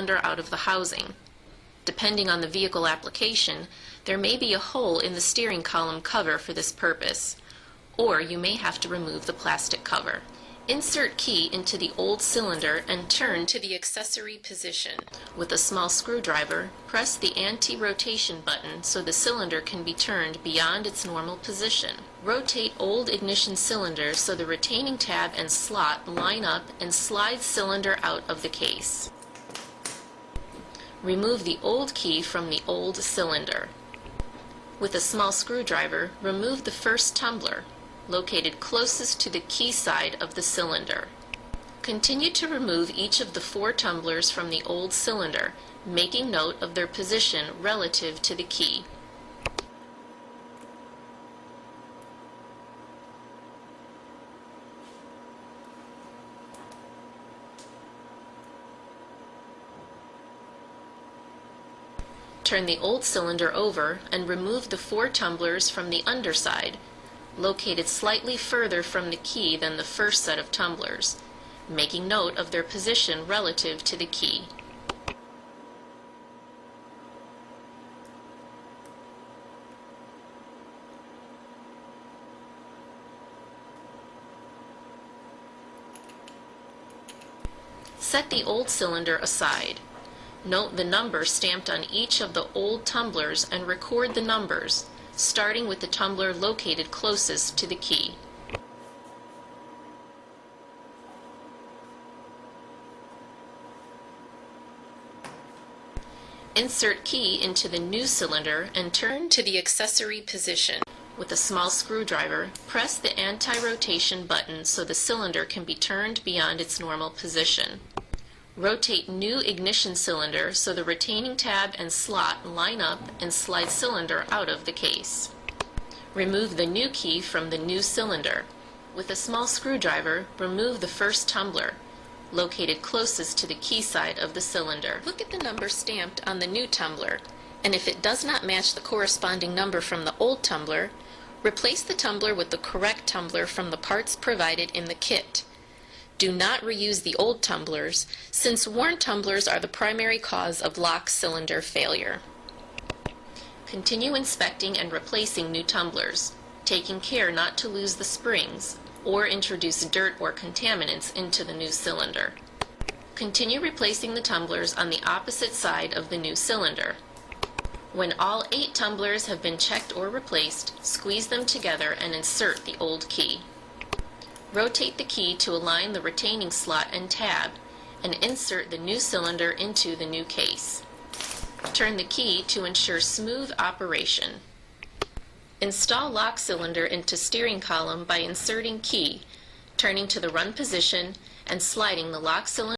cylinder out of the housing. Depending on the vehicle application, there may be a hole in the steering column cover for this purpose, or you may have to remove the plastic cover. Insert key into the old cylinder and turn to the accessory position. With a small screwdriver, press the anti-rotation button so the cylinder can be turned beyond its normal position. Rotate old ignition cylinder so the retaining tab and slot line up and slide cylinder out of the case. Remove the old key from the old cylinder. With a small screwdriver, remove the first tumbler, located closest to the key side of the cylinder. Continue to remove each of the 4 tumblers from the old cylinder, making note of their position relative to the key. Turn the old cylinder over and remove the 4 tumblers from the underside, located slightly further from the key than the first set of tumblers, making note of their position relative to the key. Set the old cylinder aside. Note the number stamped on each of the old tumblers and record the numbers, starting with the tumbler located closest to the key. Insert key into the new cylinder and turn to the accessory position. With a small screwdriver, press the anti-rotation button so the cylinder can be turned beyond its normal position. Rotate new ignition cylinder so the retaining tab and slot line up and slide cylinder out of the case. Remove the new key from the new cylinder. With a small screwdriver, remove the first tumbler, located closest to the key side of the cylinder. Look at the number stamped on the new tumbler, and if it does not match the corresponding number from the old tumbler, replace the tumbler with the correct tumbler from the parts provided in the kit. Do not reuse the old tumblers, since worn tumblers are the primary cause of lock cylinder failure. Continue inspecting and replacing new tumblers, taking care not to lose the springs or introduce dirt or contaminants into the new cylinder. Continue replacing the tumblers on the opposite side of the new cylinder. When all 8 tumblers have been checked or replaced, squeeze them together and insert the old key. Rotate the key to align the retaining slot and tab, and insert the new cylinder into the new case. Turn the key to ensure smooth operation. Install lock cylinder into steering column by inserting key, turning to the run position, and sliding the lock cylinder